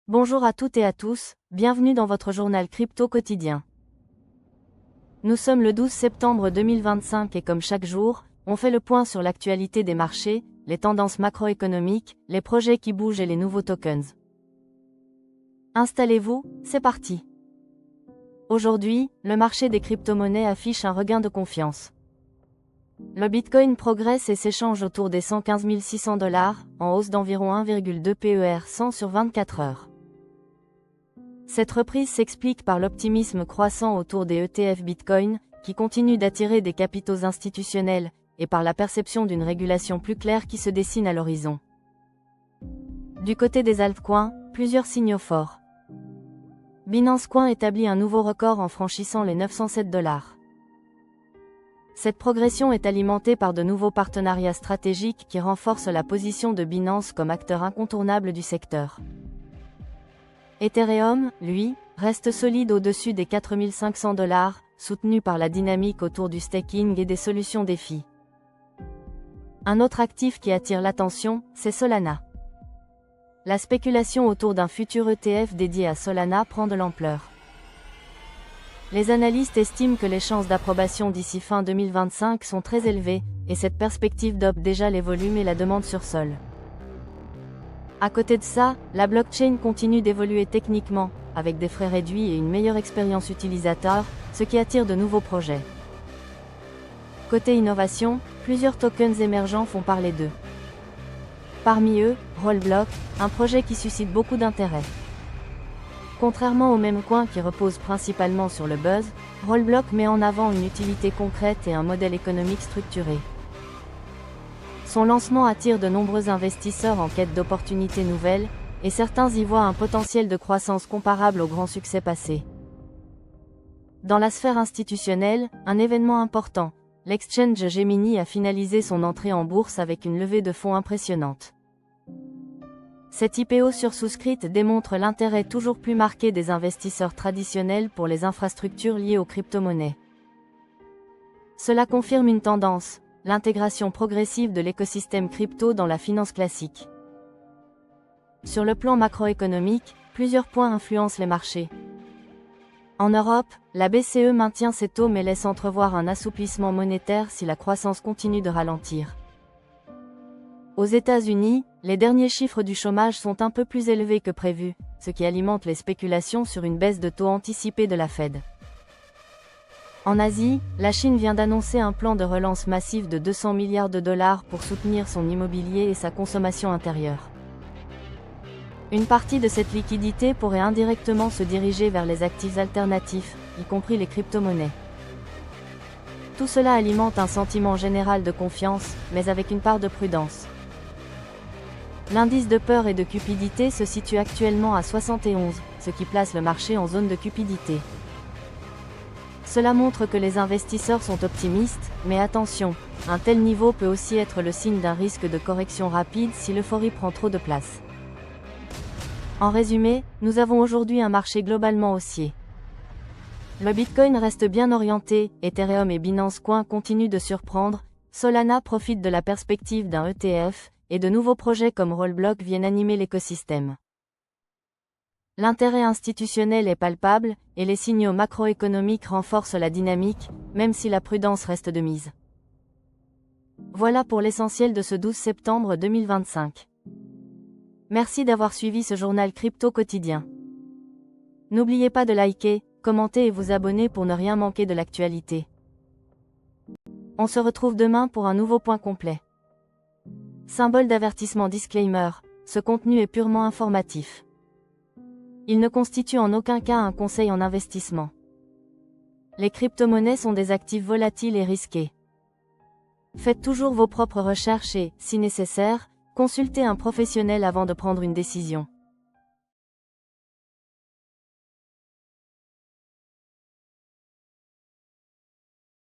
Bonjour à toutes et à tous, bienvenue dans votre journal crypto quotidien. Nous sommes le 12 septembre 2025 et comme chaque jour, on fait le point sur l'actualité des marchés, les tendances macroéconomiques, les projets qui bougent et les nouveaux tokens. Installez-vous, c'est parti. Aujourd'hui, le marché des crypto-monnaies affiche un regain de confiance. Le Bitcoin progresse et s'échange autour des 115 600 $, en hausse d'environ 1,2 PER 100 sur 24 heures. Cette reprise s'explique par l'optimisme croissant autour des ETF Bitcoin, qui continuent d'attirer des capitaux institutionnels, et par la perception d'une régulation plus claire qui se dessine à l'horizon. Du côté des altcoins, plusieurs signaux forts. Binance Coin établit un nouveau record en franchissant les 907 $. Cette progression est alimentée par de nouveaux partenariats stratégiques qui renforcent la position de Binance comme acteur incontournable du secteur. Ethereum, lui, reste solide au-dessus des 4500 $, soutenu par la dynamique autour du staking et des solutions DeFi. Un autre actif qui attire l'attention, c'est Solana. La spéculation autour d'un futur ETF dédié à Solana prend de l'ampleur. Les analystes estiment que les chances d'approbation d'ici fin 2025 sont très élevées, et cette perspective dope déjà les volumes et la demande sur Sol. À côté de ça, la blockchain continue d'évoluer techniquement, avec des frais réduits et une meilleure expérience utilisateur, ce qui attire de nouveaux projets. Côté innovation, plusieurs tokens émergents font parler d'eux. Parmi eux, Rollblock, un projet qui suscite beaucoup d'intérêt. Contrairement au même coin qui repose principalement sur le buzz, Rollblock met en avant une utilité concrète et un modèle économique structuré. Son lancement attire de nombreux investisseurs en quête d'opportunités nouvelles, et certains y voient un potentiel de croissance comparable au grand succès passé. Dans la sphère institutionnelle, un événement important, l'exchange Gemini a finalisé son entrée en bourse avec une levée de fonds impressionnante. Cette IPO sursouscrite démontre l'intérêt toujours plus marqué des investisseurs traditionnels pour les infrastructures liées aux crypto-monnaies. Cela confirme une tendance, l'intégration progressive de l'écosystème crypto dans la finance classique. Sur le plan macroéconomique, plusieurs points influencent les marchés. En Europe, la BCE maintient ses taux mais laisse entrevoir un assouplissement monétaire si la croissance continue de ralentir. Aux États-Unis, les derniers chiffres du chômage sont un peu plus élevés que prévu, ce qui alimente les spéculations sur une baisse de taux anticipée de la Fed. En Asie, la Chine vient d'annoncer un plan de relance massif de 200 milliards de dollars pour soutenir son immobilier et sa consommation intérieure. Une partie de cette liquidité pourrait indirectement se diriger vers les actifs alternatifs, y compris les crypto-monnaies. Tout cela alimente un sentiment général de confiance, mais avec une part de prudence. L'indice de peur et de cupidité se situe actuellement à 71, ce qui place le marché en zone de cupidité. Cela montre que les investisseurs sont optimistes, mais attention, un tel niveau peut aussi être le signe d'un risque de correction rapide si l'euphorie prend trop de place. En résumé, nous avons aujourd'hui un marché globalement haussier. Le Bitcoin reste bien orienté, Ethereum et Binance Coin continuent de surprendre, Solana profite de la perspective d'un ETF, et de nouveaux projets comme Rollblock viennent animer l'écosystème. L'intérêt institutionnel est palpable, et les signaux macroéconomiques renforcent la dynamique, même si la prudence reste de mise. Voilà pour l'essentiel de ce 12 septembre 2025. Merci d'avoir suivi ce journal crypto quotidien. N'oubliez pas de liker, commenter et vous abonner pour ne rien manquer de l'actualité. On se retrouve demain pour un nouveau point complet. Symbole d'avertissement disclaimer, ce contenu est purement informatif. Il ne constitue en aucun cas un conseil en investissement. Les crypto-monnaies sont des actifs volatiles et risqués. Faites toujours vos propres recherches et, si nécessaire, consultez un professionnel avant de prendre une décision.